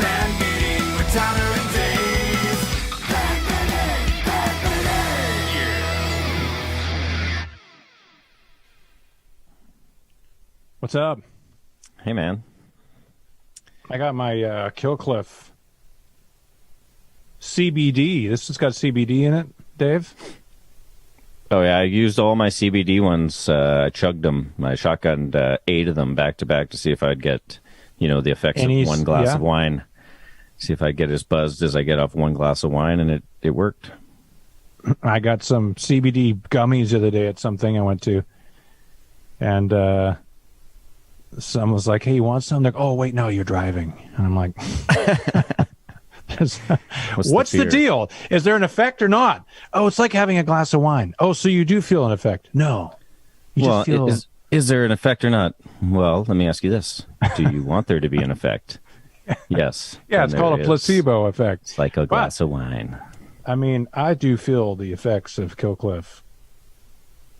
Band meeting with Tyler and Dave. Band meeting. Yeah. What's up? Hey, man. I got my Killcliff CBD. This has got CBD in it, Dave. Oh, yeah, I used all my CBD ones. I chugged them. I shotgunned 8 of them back to back to see if I'd get, the effects of one glass of wine. See if I'd get as buzzed as I get off one glass of wine, and it worked. I got some CBD gummies the other day at something I went to, and someone was like, "Hey, you want some?" They're like, "Oh, wait, no, you're driving." And I'm like, What's the deal? Is there an effect or not? Oh, it's like having a glass of wine. Oh, so you do feel an effect? No. Just feel... is there an effect or not? Well, let me ask you this. Do you want there to be an effect? Yes. Yeah, it's called a placebo effect. It's like a glass of wine. I mean, I do feel the effects of Killcliff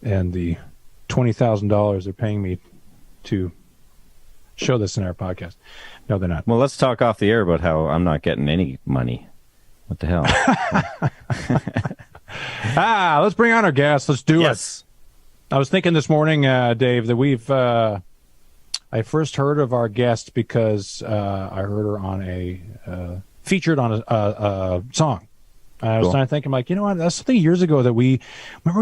and the $20,000 they're paying me to show this in our podcast. No, they're not. Well, let's talk off the air about how I'm not getting any money. What the hell? Let's bring on our guest. Let's do it. I was thinking this morning, Dave, that I first heard of our guest because I heard her on featured on a song. I was trying to think, I'm like, you know what? That's something years ago that we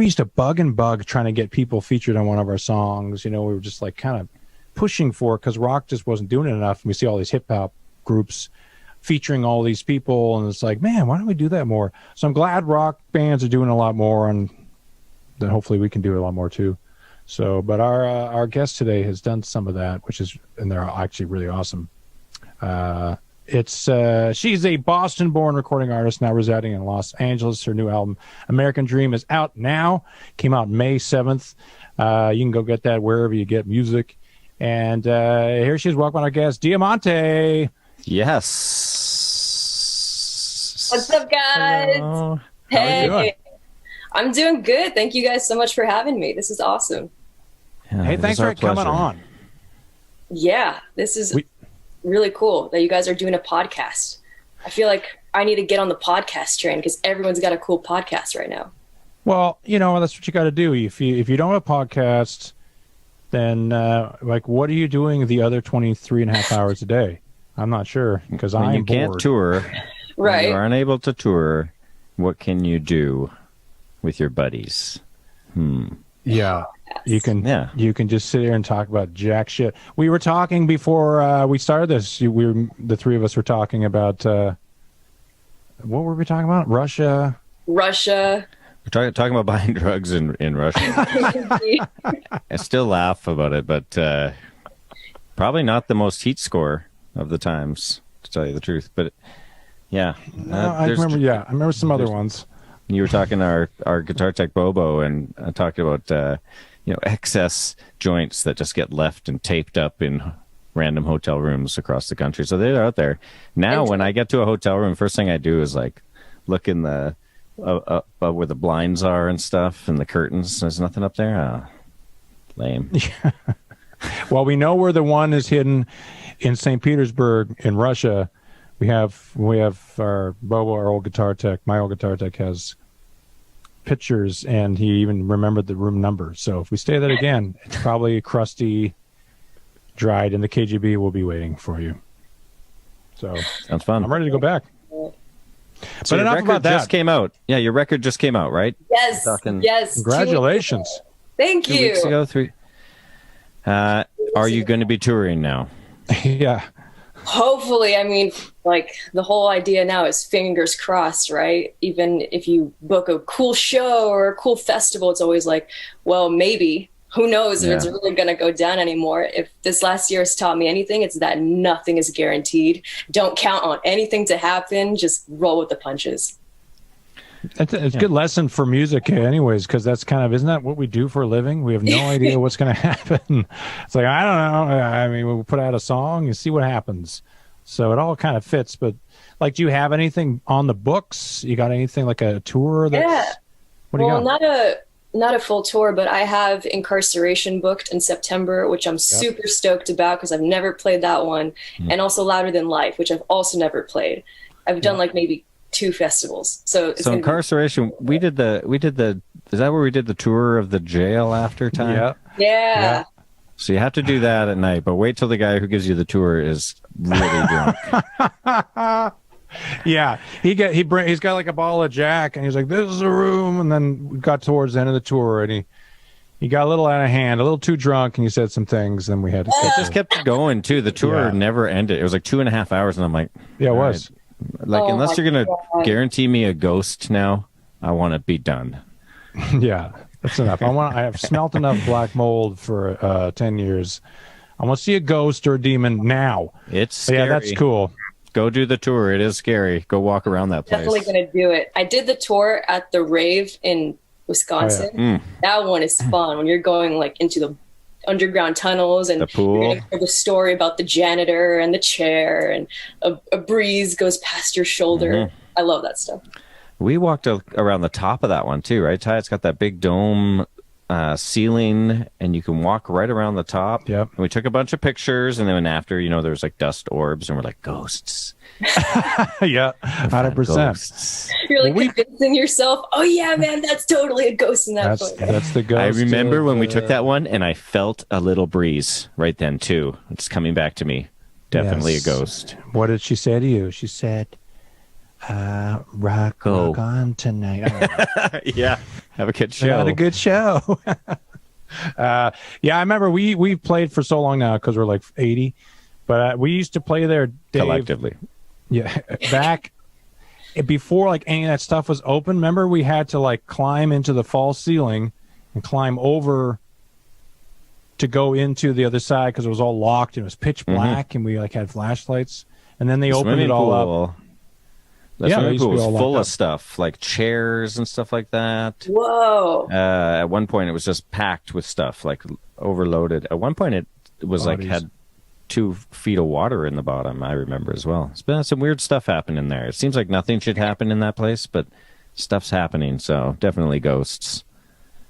used to bug trying to get people featured on one of our songs. We were just like kind of pushing for it because rock just wasn't doing it enough. And we see all these hip hop groups featuring all these people, and it's like, man, why don't we do that more? So I'm glad rock bands are doing a lot more, and then hopefully we can do a lot more too. So, but our guest today has done some of that, and they're actually really awesome. She's a Boston-born recording artist now residing in Los Angeles. Her new album, American Dream, is out now. Came out May 7th. You can go get that wherever you get music. And here she is. Welcome, our guest, Diamante. Yes. What's up, guys? Hello. Hey. I'm doing good. Thank you guys so much for having me. This is awesome. Yeah, hey, thanks for coming on. Yeah, this is really cool that you guys are doing a podcast. I feel like I need to get on the podcast train because everyone's got a cool podcast right now. Well, that's what you got to do. If you don't have a podcast, then what are you doing the other 23 and a half hours a day? I'm not sure because I'm bored. You can't tour. Right. When you aren't able to tour, what can you do with your buddies? Yeah. You can just sit here and talk about jack shit. We were talking before we started this. The three of us were talking about what were we talking about? Russia. We're talking about buying drugs in Russia. I still laugh about it, but probably not the most heat score of the times, to tell you the truth. But yeah, I remember some other ones. You were talking to our guitar tech Bobo, and talking about excess joints that just get left and taped up in random hotel rooms across the country. So they're out there now. When I get to a hotel room, first thing I do is look in the where the blinds are and stuff, and the curtains. There's nothing up there. Lame. Well, we know where the one is hidden in St. Petersburg in Russia. We have our Bobo, our old guitar tech. My old guitar tech has pictures, and he even remembered the room number. So if we stay there again, it's probably crusty, dried, and the KGB will be waiting for you. So sounds fun. I'm ready to go back. So but enough about that. Just came out. Yeah, your record just came out, right? Yes. Yes. Congratulations. Thank 2 you. weeks ago, 3. Are you going to be touring now? Yeah. Hopefully. I mean, the whole idea now is fingers crossed, right? Even if you book a cool show or a cool festival, it's always well, maybe. Who knows if it's really going to go down anymore. If this last year has taught me anything, it's that nothing is guaranteed. Don't count on anything to happen. Just roll with the punches. It's a good lesson for music anyways, because that's isn't that what we do for a living? We have no idea what's going to happen. It's I don't know. I mean, we'll put out a song and see what happens. So it all kind of fits. But do you have anything on the books? You got anything like a tour? What do you got? not a full tour, but I have Incarceration booked in September, which I'm super stoked about because I've never played that one. And also Louder Than Life, which I've also never played. I've done like maybe 2 festivals. So Incarceration, we did the is that where we did the tour of the jail after time? Yeah. So you have to do that at night, but wait till the guy who gives you the tour is really drunk. Yeah, he's got like a bottle of Jack, and he's like, "This is a room." And then we got towards the end of the tour, and he got a little out of hand, a little too drunk, and he said some things. Then we had to. It just kept going too. The tour never ended. It was like 2.5 hours, and I'm like, yeah, it was. Like, unless you're gonna guarantee me a ghost now, I want to be done. Yeah, that's enough. I have smelt enough black mold for 10 years. I want to see a ghost or a demon now. It's scary. Yeah, that's cool. Go do the tour. It is scary. Go walk around that place. Definitely going to do it. I did the tour at the rave in Wisconsin. Oh, yeah. That one is fun when you're going like into the underground tunnels and the pool. You're going to hear the story about the janitor and the chair and a breeze goes past your shoulder. I love that stuff. We walked around the top of that one too, right, Ty? It's got that big dome ceiling, and you can walk right around the top. Yep. And we took a bunch of pictures, and then after, there was like dust orbs, and we're like, ghosts. Yeah, 100%. You're like convincing yourself, oh yeah, man, that's totally a ghost in that photo. That's the ghost. I remember when we took that one, and I felt a little breeze right then too. It's coming back to me. Definitely a ghost. What did she say to you? She said, rock on tonight. Yeah, have a good show. Had a good show. Yeah, I remember we played for so long now because we're like 80, but we used to play there, Dave, collectively. Yeah, back before like any of that stuff was open. Remember, we had to like climb into the false ceiling and climb over to go into the other side because it was all locked and it was pitch black, and we like had flashlights, and then they opened it all up. The swimming pool was full of up. stuff, like chairs and stuff like that. Whoa. At one point, it was just packed with stuff, like overloaded. At one point, it was like had 2 feet of water in the bottom, I remember as well. It's been some weird stuff happening there. It seems like nothing should happen in that place, but stuff's happening, so definitely ghosts.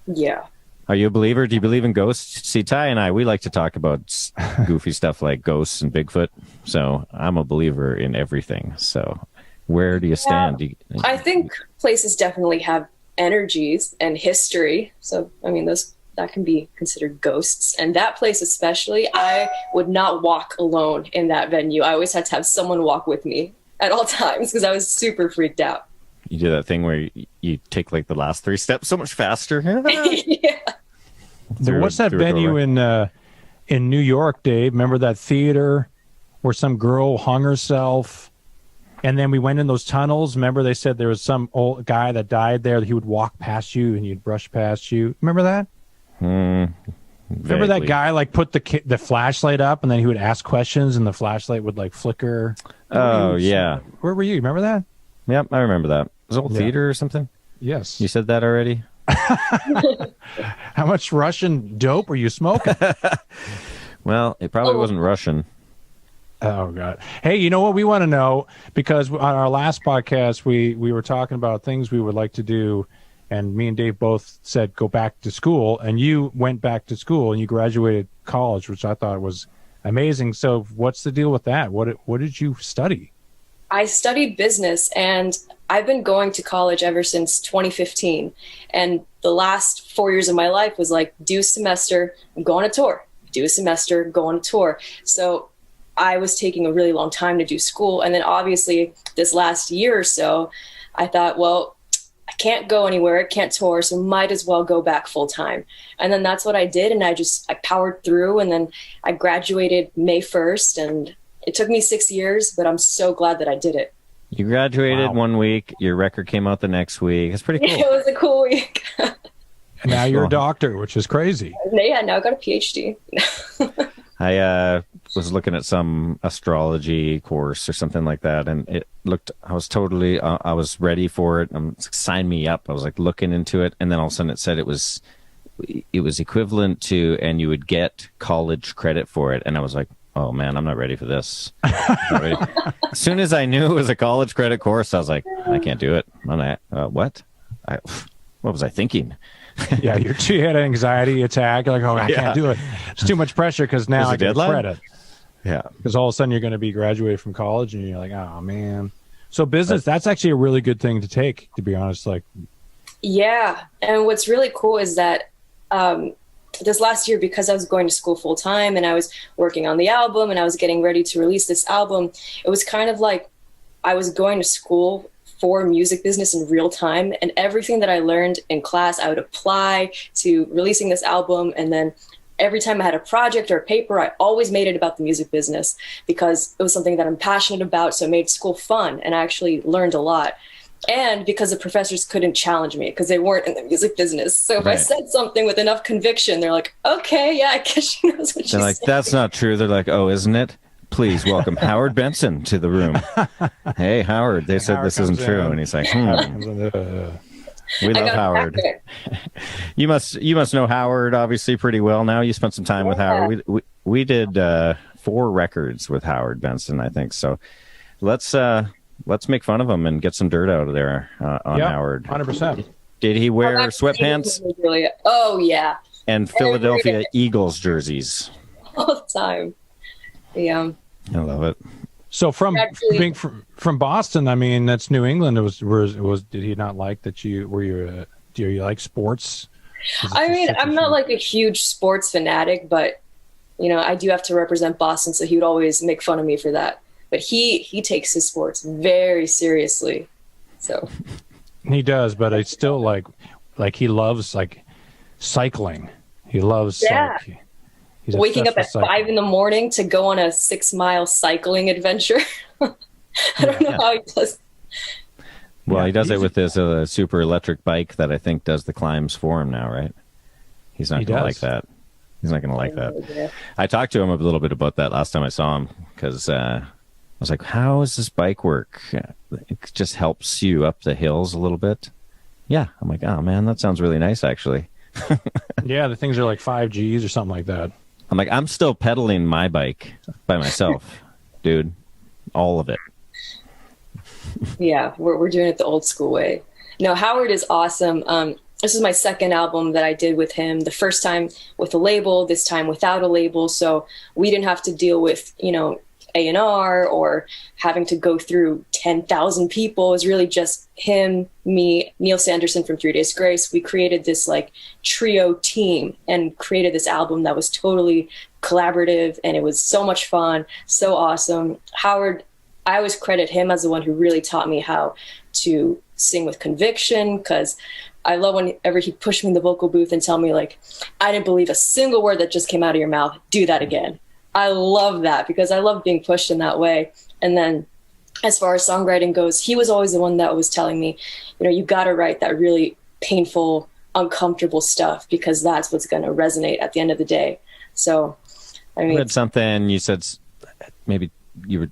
Yeah. Are you a believer? Do you believe in ghosts? See, Ty and I, we like to talk about goofy stuff like ghosts and Bigfoot, so I'm a believer in everything, so... Where do you stand? I think places definitely have energies and history. So, I mean, that can be considered ghosts. And that place especially, I would not walk alone in that venue. I always had to have someone walk with me at all times because I was super freaked out. You do that thing where you take like the last 3 steps so much faster. Yeah. What's that venue in New York, Dave? Remember that theater where some girl hung herself? And then we went in those tunnels. Remember, they said there was some old guy that died there. That he would walk past you and you'd brush past you. Remember that? Remember that guy like put the flashlight up and then he would ask questions and the flashlight would like flicker. Oh yeah. Where were you? Remember that? Yep, I remember that. It was old theater or something. Yes. You said that already. How much Russian dope were you smoking? Well, it probably wasn't Russian. Oh, God. Hey, you know what we want to know? Because on our last podcast, we were talking about things we would like to do, and me and Dave both said go back to school, and you went back to school, and you graduated college, which I thought was amazing. So what's the deal with that? What did you study? I studied business, and I've been going to college ever since 2015. And the last 4 years of my life was like, do a semester, go on a tour. Do a semester, go on a tour. So I was taking a really long time to do school. And then obviously this last year or so, I thought, well, I can't go anywhere. I can't tour. So might as well go back full time. And then that's what I did. And I powered through. And then I graduated May 1st. And it took me 6 years, but I'm so glad that I did it. You graduated 1 week. Your record came out the next week. It's pretty cool. It was a cool week. And now you're a doctor, which is crazy. Yeah, now I got a PhD. I was looking at some astrology course or something like that, and it looked, I was totally, I was ready for it. Sign me up. I was like looking into it, and then all of a sudden it said it was equivalent to, and you would get college credit for it. And I was like, oh man, I'm not ready for this. Ready. As soon as I knew it was a college credit course, I was like, I can't do it. What was I thinking? Yeah, you had an anxiety attack. You're like, oh, I can't do it. It's too much pressure because now There's a I get deadline? credit. Yeah. Because all of a sudden you're going to be graduated from college and you're like, oh, man. So business, that's actually a really good thing to take, to be honest. Like, Yeah. And what's really cool is that this last year, because I was going to school full time and I was working on the album and I was getting ready to release this album, it was kind of like I was going to school for music business in real time. And everything that I learned in class, I would apply to releasing this album. And then every time I had a project or a paper, I always made it about the music business because it was something that I'm passionate about. So it made school fun. And I actually learned a lot. And because the professors couldn't challenge me because they weren't in the music business. So if I said something with enough conviction, they're like, okay, yeah, I guess she knows what she's saying. They're like, that's not true. They're like, oh, isn't it? Please welcome Howard Benson to the room. Hey, Howard, they said Howard this isn't comes true. in. And he's like, we I love got Howard. You must know Howard obviously pretty well now. You spent some time with Howard. We did 4 records with Howard Benson, I think. So let's make fun of him and get some dirt out of there on Howard. 100%. Did he wear sweatpants? Oh, yeah. And Philadelphia Eagles jerseys. All the time. Yeah. I love it. So from Actually- being from Boston, I mean, that's New England. Did he not like that do you like sports? I mean, I'm not like a huge sports fanatic, but I do have to represent Boston, so he would always make fun of me for that. But he takes his sports very seriously. So He does, but it's still like he loves like cycling. He loves he's waking up obsessed at with 5 a.m. to go on a 6-mile cycling adventure. I don't know how he does. Well, he does it with his super electric bike that I think does the climbs for him now, right? He's not going to like that. He's not going to like that. Yeah. I talked to him a little bit about that last time I saw him because I was like, how does this bike work? It just helps you up the hills a little bit. Yeah. I'm like, oh, man, that sounds really nice, actually. Yeah, the things are like 5Gs or something like that. I'm like, I'm still pedaling my bike by myself, dude. All of it. Yeah, we're doing it the old school way. No, Howard is awesome. This is my second album that I did with him. The first time with a label, this time without a label. So we didn't have to deal with, A&R or having to go through 10,000 people. It was really just him, me, Neil Sanderson from 3 Days Grace. We created this like trio team and created this album that was totally collaborative, and it was so much fun, so awesome. Howard, I always credit him as the one who really taught me how to sing with conviction, because I love whenever he pushed me in the vocal booth and tell me like, I didn't believe a single word that just came out of your mouth. Do that again. I love that because I love being pushed in that way. And then as far as songwriting goes, he was always the one that was telling me, you got to write that really painful, uncomfortable stuff because that's what's going to resonate at the end of the day. So, I mean, I read something you said maybe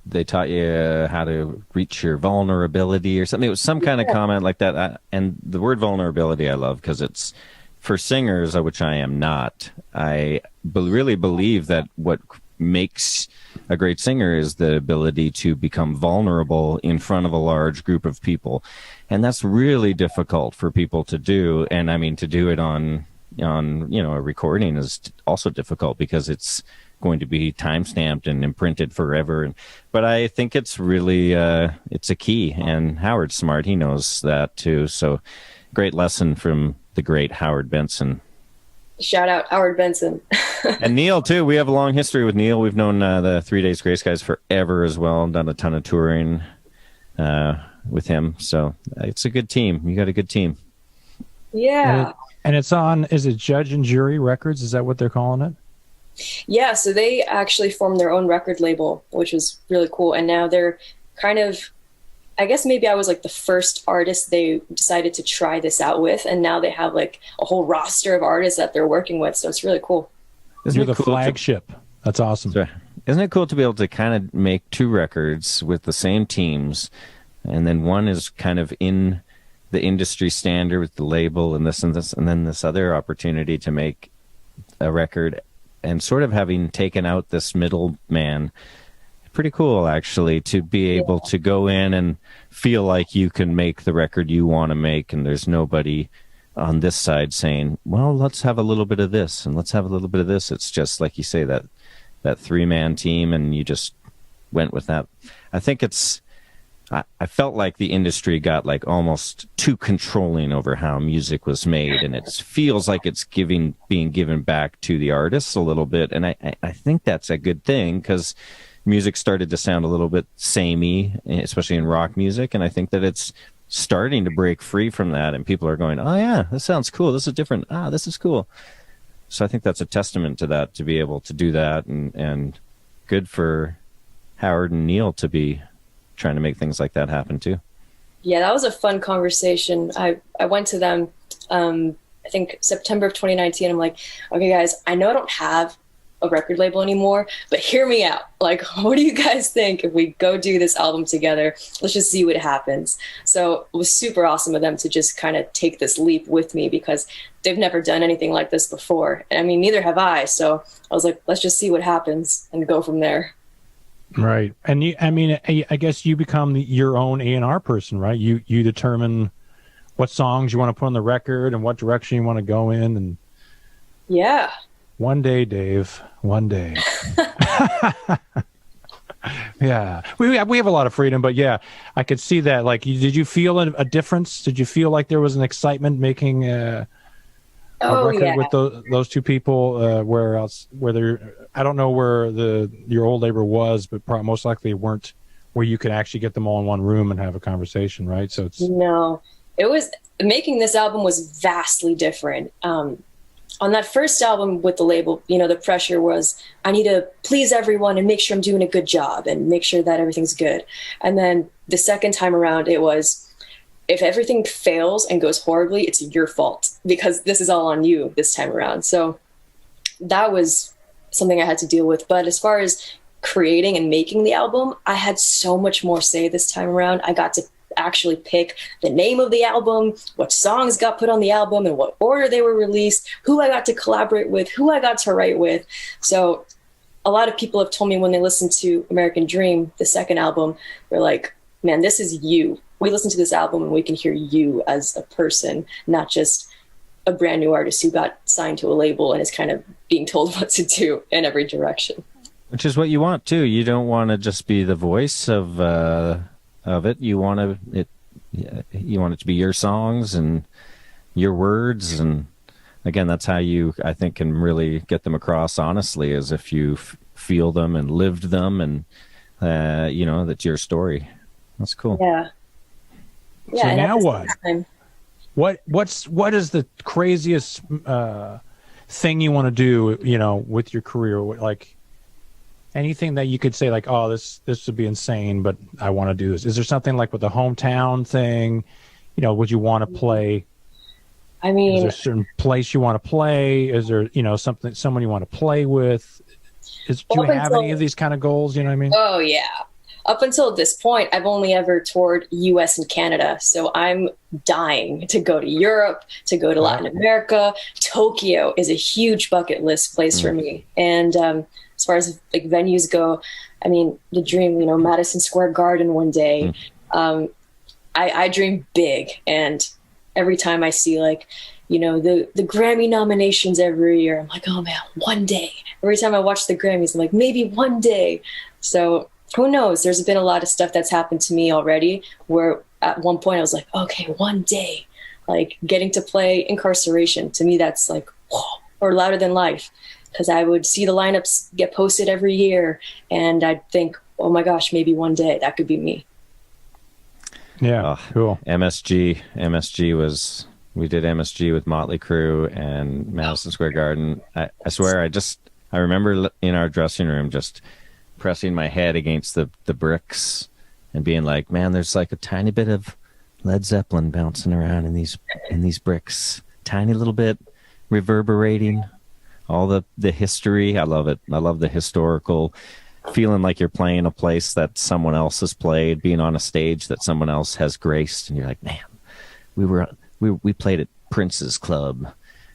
they taught you how to reach your vulnerability or something. It was some kind of comment like that. And the word vulnerability I love because it's for singers, which I am not. I really believe that what makes a great singer is the ability to become vulnerable in front of a large group of people. And that's really difficult for people to do. And I mean, to do it on a recording is also difficult because it's going to be time-stamped and imprinted forever. But I think it's really, it's a key. And Howard's smart. He knows that too. So great lesson from the great Howard Benson. shout out Howard Benson. And Neil too. We have a long history with Neil. We've known the 3 Days Grace guys forever as well. Done a ton of touring with him. So it's a good team. You got a good team. Yeah. And it's on, is it Judge and Jury Records? Is that what they're calling it? Yeah, so they actually formed their own record label, which was really cool. And now they're kind of, I guess maybe I was like the first artist they decided to try this out with. And now they have like a whole roster of artists that they're working with. So it's really cool. You're the flagship. That's awesome. So, isn't it cool to be able to kind of make 2 records with the same teams, and then one is kind of in the industry standard with the label and this, and then this other opportunity to make a record and sort of having taken out this middleman. Pretty cool, actually, to be able to go in and feel like you can make the record you want to make, and there's nobody on this side saying, well, let's have a little bit of this and let's have a little bit of this. It's just like you say, that 3-man team, and you just went with that. I think I felt like the industry got like almost too controlling over how music was made, and it feels like it's being given back to the artists a little bit. And I think that's a good thing, because music started to sound a little bit samey, especially in rock music. And I think that it's starting to break free from that, and people are going, oh yeah, this sounds cool. This is different. This is cool. So I think that's a testament to that, to be able to do that, and good for Howard and Neil to be trying to make things like that happen too. Yeah, that was a fun conversation. I went to them, I think September of 2019. I'm like, okay, guys, I know I don't have a record label anymore, but hear me out. Like, what do you guys think if we go do this album together? Let's just see what happens. So it was super awesome of them to just kind of take this leap with me, because they've never done anything like this before. And I mean, neither have I. So I was like, let's just see what happens and go from there. Right. And I guess you become your own A&R person, right? You determine what songs you want to put on the record and what direction you want to go in. And yeah. One day, Dave, one day. Yeah. We have a lot of freedom, but yeah, I could see that. Like, did you feel a difference? Did you feel like there was an excitement making a record with those two people? I don't know where your old label was, but probably most likely weren't where you could actually get them all in one room and have a conversation, right? So making this album was vastly different. On that first album with the label, the pressure was, I need to please everyone and make sure I'm doing a good job and make sure that everything's good. And then the second time around, it was, if everything fails and goes horribly, it's your fault, because this is all on you this time around. So that was something I had to deal with. But as far as creating and making the album, I had so much more say this time around. I got to actually pick the name of the album, what songs got put on the album, and what order they were released, who I got to collaborate with, who I got to write with. So a lot of people have told me when they listened to American Dream, the second album, they're like, man, this is you. We listen to this album and we can hear you as a person, not just a brand new artist who got signed to a label and is kind of being told what to do in every direction. Which is what you want too. You don't want to just be the voice of it. You want it to be your songs and your words, and again, that's how you, I think, can really get them across honestly, is if you feel them and lived them, and that's your story. That's cool. Yeah. So now what? What is the craziest thing you want to do? With your career, like. Anything that you could say, like, oh, this would be insane, but I want to do this. Is there something like with the hometown thing? Would you want to play? I mean, is there a certain place you want to play? Is there, someone you want to play with? Do you have any of these kind of goals? You know what I mean? Oh, yeah. Up until this point, I've only ever toured US and Canada. So I'm dying to go to Europe, to go to Latin America. Tokyo is a huge bucket list place for me. And, as far as like venues go, I mean, the dream, Madison Square Garden one day. I dream big, and every time I see like, the Grammy nominations every year, I'm like, oh man, one day. Every time I watch the Grammys, I'm like, maybe one day. So who knows? There's been a lot of stuff that's happened to me already, where at one point I was like, okay, one day, like getting to play Incarceration, to me that's like, whoa, or Louder Than Life. Because I would see the lineups get posted every year, and I'd think, oh my gosh, maybe one day that could be me. Yeah, cool. We did MSG with Motley Crue and Madison Square Garden. I swear, I remember in our dressing room just pressing my head against the bricks and being like, man, there's like a tiny bit of Led Zeppelin bouncing around in these bricks, tiny little bit reverberating. All the history. I love it. I love the historical feeling, like you're playing a place that someone else has played, being on a stage that someone else has graced. And you're like, man, we played at Prince's Club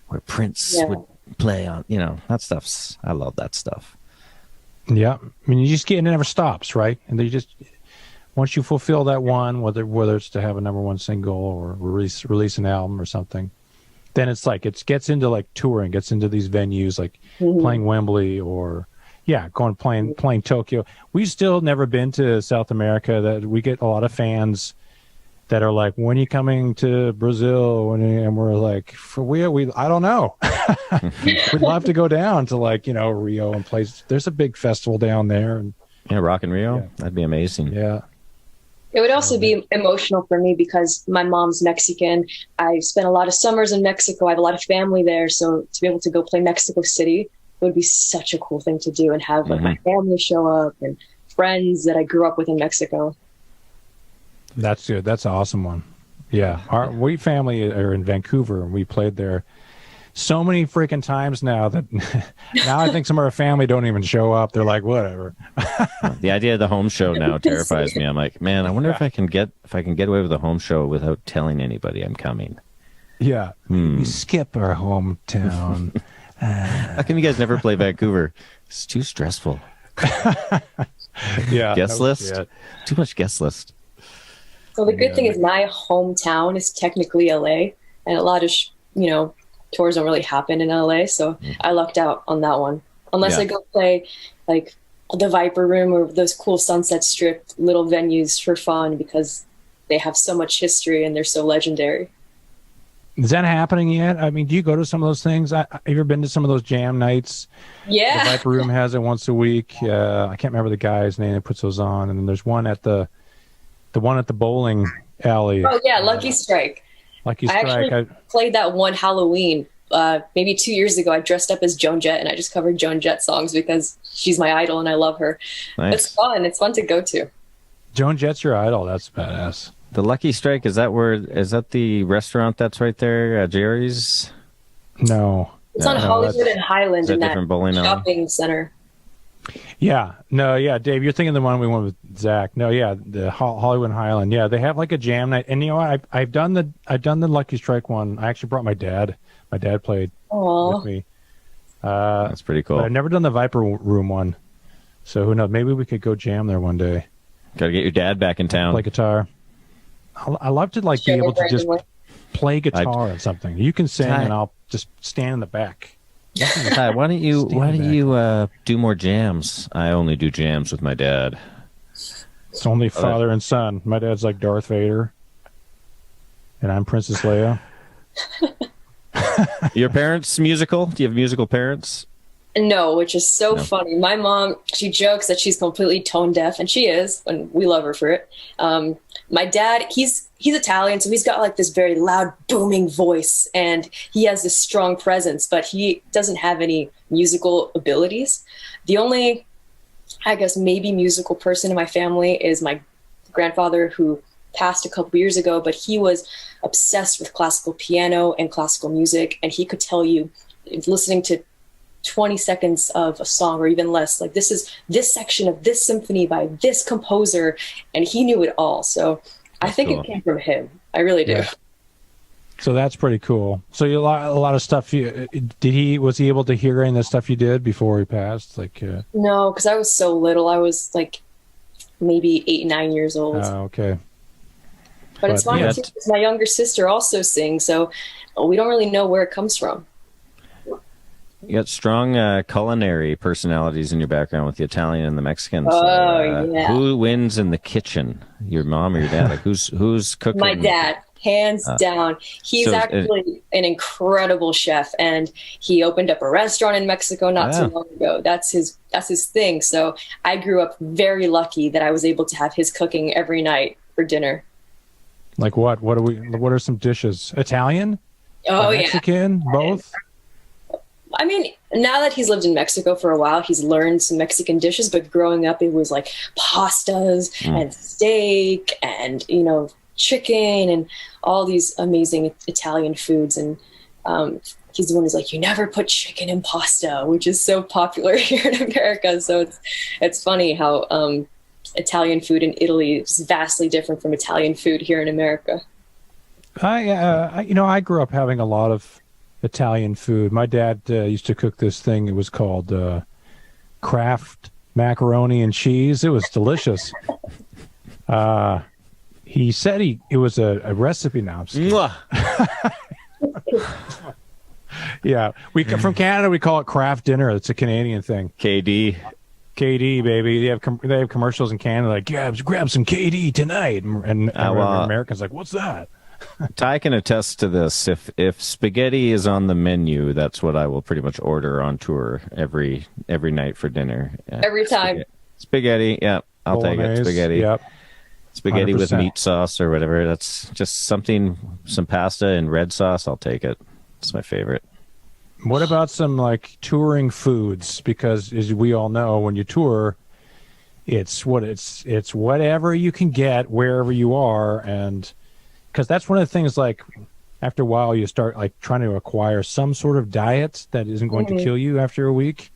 where Prince would play on, that stuff's, I love that stuff. Yeah. I mean, it never stops, right? And they just, once you fulfill that one, whether it's to have a number one single or release an album or something, then it's like it gets into like touring, gets into these venues like playing Wembley or playing Tokyo. We've still never been to South America. That we get a lot of fans that are like, when are you coming to Brazil? And we're like, I don't know. We'd love to go down to like, Rio and places. There's a big festival down there. And Yeah, Rock in Rio. Yeah. That'd be amazing. yeah. It would also be emotional for me because my mom's Mexican. I spent a lot of summers in Mexico. I have a lot of family there. So to be able to go play Mexico City would be such a cool thing to do and have like my family show up and friends that I grew up with in Mexico. That's good. That's an awesome one. Yeah. We family are in Vancouver and we played there so many freaking times now that now I think some of our family don't even show up. They're like, whatever. The idea of the home show now terrifies me. I'm like, man, I wonder if I can get away with a home show without telling anybody I'm coming. Yeah. We skip our hometown. How come you guys never play Vancouver? It's too stressful. Yeah. Guest list? shit. Too much guest list. So the good thing is my hometown is technically LA, and a lot of tours don't really happen in LA, so I lucked out on that one. Unless I go play like the Viper Room or those cool Sunset Strip little venues for fun because they have so much history and they're so legendary. Is that happening yet? I mean, do you go to some of those things? Have you ever been to some of those jam nights? Yeah. The Viper Room has it once a week. I can't remember the guy's name that puts those on. And then there's one at the one at the bowling alley. Oh yeah, Lucky Strike. Lucky I Strike. actually played that one Halloween maybe 2 years ago. I dressed up as Joan Jett and I just covered Joan Jett songs because she's my idol and I love her. Nice. It's fun. It's fun to go to. Joan Jett's your idol. That's badass. The Lucky Strike, is that the restaurant that's right there, Jerry's? No. It's on No, Hollywood and Highland is that in that different bowling alley? shopping center. Yeah. No, yeah, Dave, you're thinking the one we went with Zach. No, yeah, the Hollywood and Highland. Yeah, they have like a jam night. And you know what? I've done the Lucky Strike one. I actually brought my dad. My dad played with me. That's pretty cool. But I've never done the Viper Room one. So who knows? Maybe we could go jam there one day. Got to get your dad back in town. Play guitar. I love to like be able to just play guitar or something. You can sing and I'll just stand in the back. Ty, why don't you do more jams? I only do jams with my dad. It's only father and son. My dad's like Darth Vader, and I'm Princess Leia. Your parents musical? Do you have musical parents? No, which is so funny. My mom, she jokes that she's completely tone deaf, and she is, and we love her for it. My dad, he's Italian, so he's got like this very loud, booming voice, and he has this strong presence, but he doesn't have any musical abilities. The only, I guess, maybe musical person in my family is my grandfather, who passed a couple years ago, but he was obsessed with classical piano and classical music, and he could tell you, listening to 20 seconds of a song or even less, like this is this section of this symphony by this composer, and he knew it all. So I think cool. it came from him. I really do. Yeah. So that's pretty cool. So a lot of stuff. Was he able to hear any of the stuff you did before he passed? Like No, because I was so little. I was like maybe 8, 9 years old. Okay. But it's funny too, because my younger sister also sings, so we don't really know where it comes from. You got strong culinary personalities in your background with the Italian and the Mexican. Yeah. Who wins in the kitchen? Your mom or your dad? Like who's cooking? My dad, hands down. He's actually an incredible chef, and he opened up a restaurant in Mexico not too long ago. That's his thing. So I grew up very lucky that I was able to have his cooking every night for dinner. Like what? What are some dishes? Italian? Oh, Mexican? Yeah. Both? I mean, now that he's lived in Mexico for a while, he's learned some Mexican dishes, but growing up it was like pastas and steak and, chicken and all these amazing Italian foods. And he's the one who's like, you never put chicken in pasta, which is so popular here in America. So it's funny how Italian food in Italy is vastly different from Italian food here in America. I grew up having a lot of Italian food. My dad used to cook this thing. It was called Kraft macaroni and cheese. It was delicious. He said it was a recipe now. Yeah, from Canada we call it craft dinner. It's a Canadian thing. KD. KD, baby. They have commercials in Canada like, yeah, grab some KD tonight, and Americans like, what's that? Ty can attest to this. If spaghetti is on the menu, that's what I will pretty much order on tour every night for dinner. Every time. Spaghetti, yeah, I'll take it. Spaghetti. Yep. Spaghetti 100%. with meat sauce or whatever. That's just some pasta and red sauce. I'll take it. It's my favorite. What about some like touring foods? Because as we all know, when you tour, it's whatever you can get wherever you are, and because that's one of the things. Like after a while, you start like trying to acquire some sort of diet that isn't going to kill you after a week.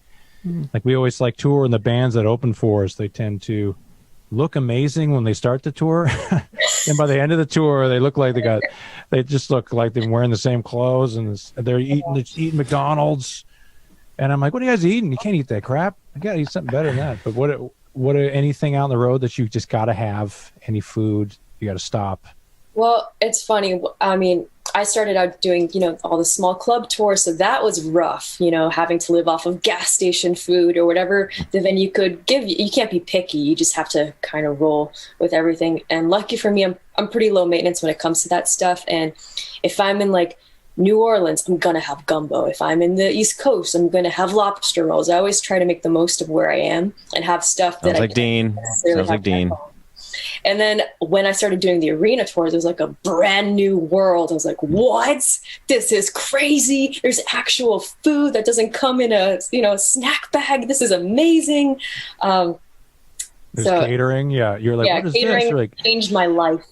Like we always like tour, and the bands that open for us, they tend to look amazing when they start the tour, and by the end of the tour, they just look like they're wearing the same clothes, and they're eating McDonald's. And I'm like, what are you guys eating? You can't eat that crap. I gotta eat something better than that. But what are anything out on the road that you just gotta have? Any food you gotta stop? Well, it's funny. I mean, I started out doing, all the small club tours. So that was rough, having to live off of gas station food or whatever the venue could give you. You can't be picky. You just have to kind of roll with everything. And lucky for me, I'm pretty low maintenance when it comes to that stuff. And if I'm in like New Orleans, I'm going to have gumbo. If I'm in the East Coast, I'm going to have lobster rolls. I always try to make the most of where I am and have stuff that Sounds like Dean. And then when I started doing the arena tours, it was like a brand new world. I was like, what? This is crazy. There's actual food that doesn't come in a snack bag. This is amazing. There's catering. Yeah. You're like, what is catering this? You're like, changed my life.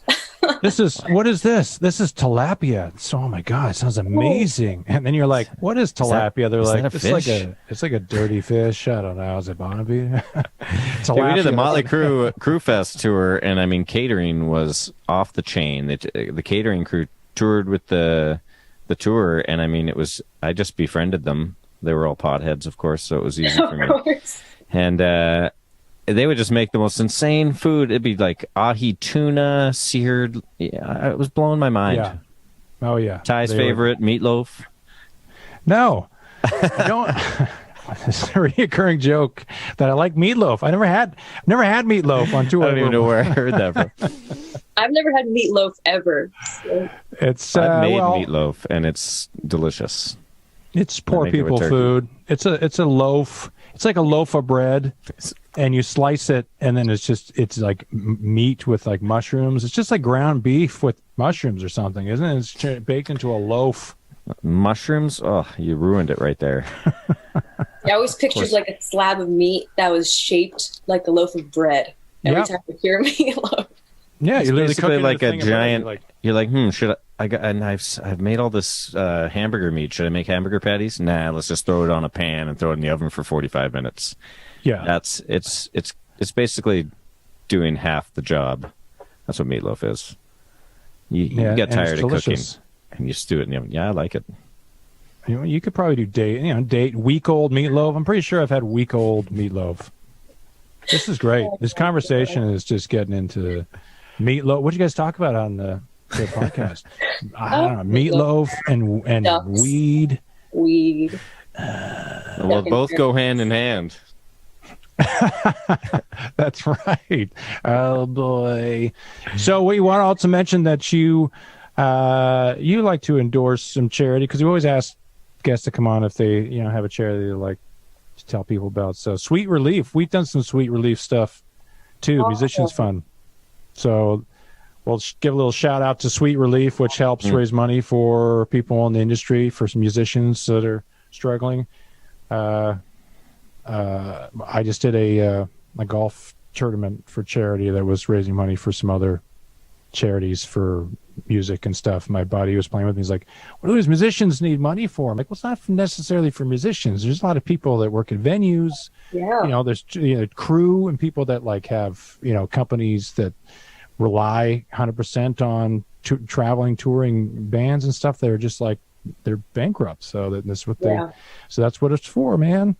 what is this? This is tilapia. So, oh my God, it sounds amazing. And then you're like, what is tilapia? They're like, it's like a dirty fish. I don't know. Is it Bonnaby? Yeah, we did the Motley Crue Fest tour, and I mean, catering was off the chain. The catering crew toured with the tour, and I mean, I just befriended them. They were all potheads, of course, so it was easy for me. Of course. And they would just make the most insane food. It'd be like ahi tuna, seared. Yeah, it was blowing my mind. Yeah. Oh, yeah. Ty's favorite, meatloaf. No, I don't. It's a reoccurring joke that I like meatloaf. I've never had meatloaf on tour. I don't even know where I heard that from. I've never had meatloaf ever. So. I've made meatloaf, and it's delicious. It's poor people food. It's a loaf. It's like a loaf of bread, and you slice it, and then it's like meat with like mushrooms. It's just like ground beef with mushrooms or something, isn't it? It's baked into a loaf. Mushrooms? Oh, you ruined it right there. I always pictured like a slab of meat that was shaped like a loaf of bread every time you hear meatloaf. Yeah, it's you're literally basically like a giant. Bread, you're like, should I got? And I've made all this hamburger meat. Should I make hamburger patties? Nah, let's just throw it on a pan and throw it in the oven for 45 minutes. Yeah, it's basically doing half the job. That's what meatloaf is. You get tired of cooking, and you stew it in the oven. Yeah, I like it. You could probably do date week-old meatloaf. I'm pretty sure I've had week-old meatloaf. This is great. This conversation is just getting into meatloaf. What did you guys talk about on the podcast? I don't know, meatloaf and Ducks. weed. Weed. Well, both go hand in hand. That's right. Oh boy. So we want to also mention that you like to endorse some charity, because we always ask guests to come on if they have a charity they like to tell people about. So Sweet Relief, we've done some Sweet Relief stuff too. Musicians Fund. So we'll give a little shout out to Sweet Relief, which helps raise money for people in the industry, for some musicians that are struggling. I just did a golf tournament for charity that was raising money for some other charities for music and stuff. My buddy was playing with me. He's like, what do these musicians need money for? I'm like, well, it's not necessarily for musicians. There's a lot of people that work at venues. Yeah. There's crew and people that like have, companies that rely 100% on traveling, touring bands and stuff. They're just like, they're bankrupt. So that's what so that's what it's for, man.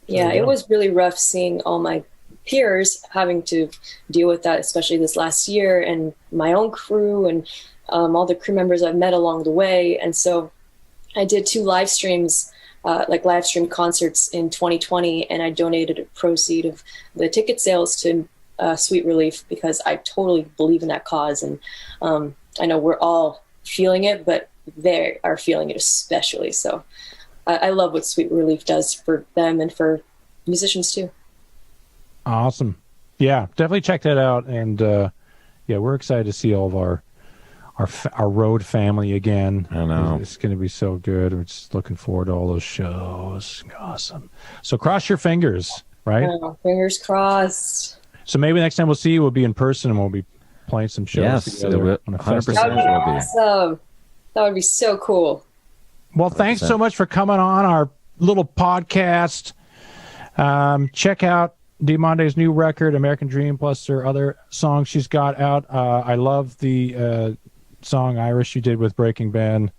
Yeah, it was really rough seeing all my peers having to deal with that, especially this last year, and my own crew and all the crew members I've met along the way. And so I did 2 live streams, like live stream concerts in 2020, and I donated a proceed of the ticket sales to Sweet Relief because I totally believe in that cause. And I know we're all feeling it, but they are feeling it especially. So I love what Sweet Relief does for them and for musicians too. Awesome. Yeah, definitely check that out. And yeah, we're excited to see all of our road family again. I know. It's going to be so good. We're just looking forward to all those shows. Awesome. So cross your fingers, right? Oh, fingers crossed. So maybe next time we'll see you, we'll be in person and we'll be playing some shows Yes, together on a 100% festival. That would be will be. awesome. That would be so cool. Well, thanks 100%. so much for coming on our little podcast. Check out Diamante's new record, American Dream, plus her other songs she's got out. I love the song Irish you did with Breaking Ben.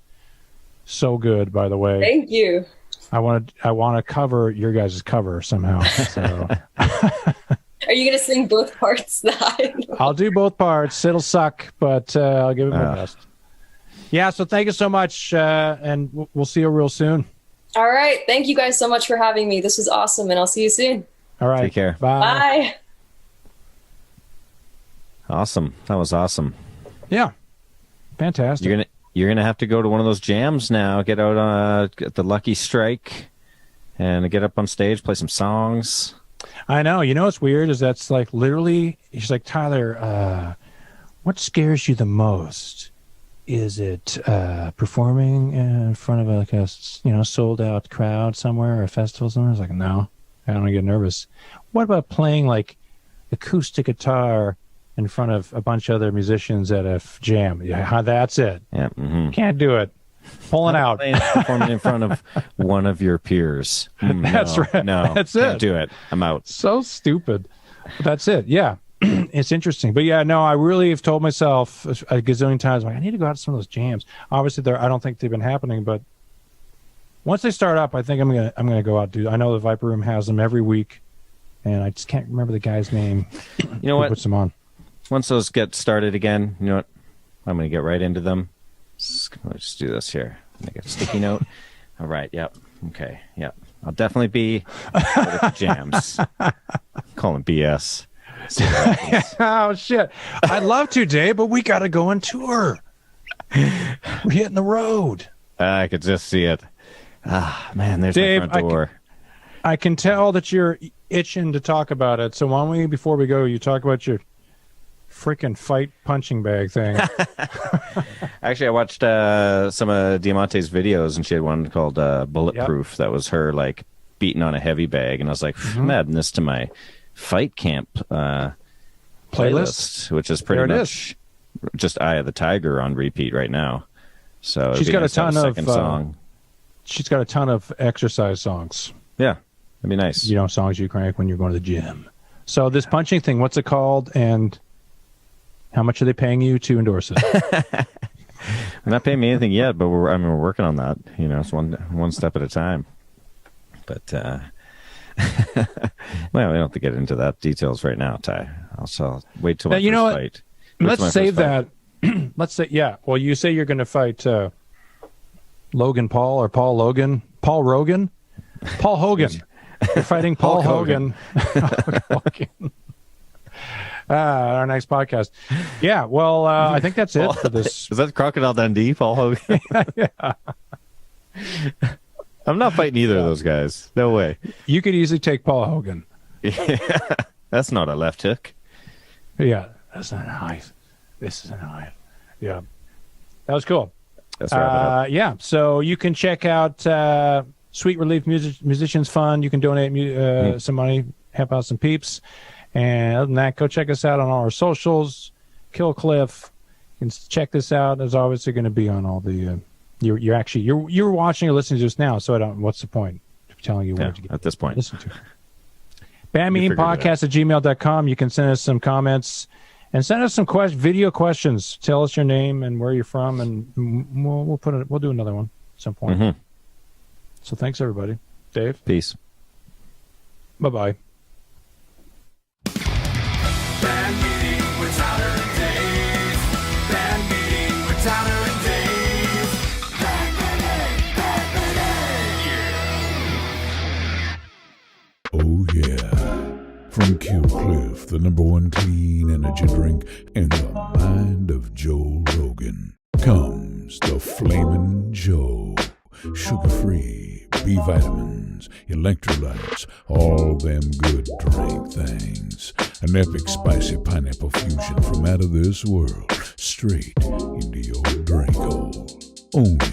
So good, by the way. Thank you. I want to cover your guys' cover somehow. So Are you going to sing both parts? I'll do both parts. It'll suck, but I'll give it my best. Yeah, so thank you so much, and we'll see you real soon. All right. Thank you guys so much for having me. This was awesome, and I'll see you soon. All right. Take care. Bye. Bye. Awesome. That was awesome. Yeah. Fantastic. You're gonna have to go to one of those jams now. Get out at the Lucky Strike, and get up on stage, play some songs. I know. You know what's weird is that's like literally, she's like, Tyler, what scares you the most? Is it performing in front of like a sold out crowd somewhere or a festival somewhere? I was like, no, I don't get nervous. What about playing like acoustic guitar in front of a bunch of other musicians at a jam? Yeah, that's it. Yeah. Mm-hmm. Can't do it. Pulling out. Performing in front of one of your peers. That's right. No, That's can't it. do it. I'm out. So stupid. But that's it. Yeah. It's interesting. But yeah, no, I really have told myself a gazillion times, like, I need to go out to some of those jams. Obviously, I don't think they've been happening, but once they start up, I think I'm gonna go out. I know the Viper Room has them every week, and I just can't remember the guy's name. You know who what? puts them on? Once those get started again, you know what? I'm going to get right into them. Let's do this here. Make a sticky note. All right. Yep. Okay. Yep. I'll definitely be at the jams. Call them BS. See what happens. Oh shit! I'd love to, Dave, but we got to go on tour. We're hitting the road. I could just see it. Ah, man, there's Dave, my front door. I can tell that you're itching to talk about it. So why don't we, before we go, you talk about your freaking fight punching bag thing? Actually, I watched some of Diamante's videos, and she had one called Bulletproof. That was her like beating on a heavy bag, and I was like, I'm adding this to my fight camp playlist, which is pretty much just Eye of the Tiger on repeat right now. So she's got a ton of second song. She's got a ton of exercise songs. Yeah, that'd be nice. You know, songs you crank when you're going to the gym. So this punching thing, what's it called, and how much are they paying you to endorse it? They're not paying me anything yet, but we're working on that. You know, it's one step at a time. But well, we don't have to get into that details right now, Ty. I'll wait till my you know first what? fight. Wait till my Let's first save fight. that. Let's say, yeah. Well, you say you're going to fight Logan Paul or Paul Logan, Paul Rogan, Paul Hogan. You're fighting Paul Hogan. Hogan. Our next podcast. Yeah. Well, I think that's it for this. Is that Crocodile Dundee, Paul Hogan? Yeah. I'm not fighting either of those guys. No way. You could easily take Paul Hogan. Yeah, that's not a left hook. Yeah. That's not a knife. This is a knife. Yeah. That was cool. That's right. Yeah. So you can check out Sweet Relief Musicians Fund. You can donate some money, help out some peeps. And other than that, go check us out on all our socials. Kill Cliff. You can check this out. It's obviously going to be on all the. You're watching or listening to us now, so I don't. What's the point of telling you where to get at this point? Listen to. bandmeetingpodcast@gmail.com. You can send us some comments and send us some video questions. Tell us your name and where you're from, and we'll do another one at some point. Mm-hmm. So thanks everybody. Dave. Peace. Bye-bye. Band meeting with Tyler and Dave. Band meeting with Tyler and Dave. Band meeting, band of Joe Rogan. Comes the Flamin' Joe. Sugar-free, B vitamins, electrolytes, all them good drink things. An epic spicy pineapple fusion from out of this world, straight into your drink hole. Only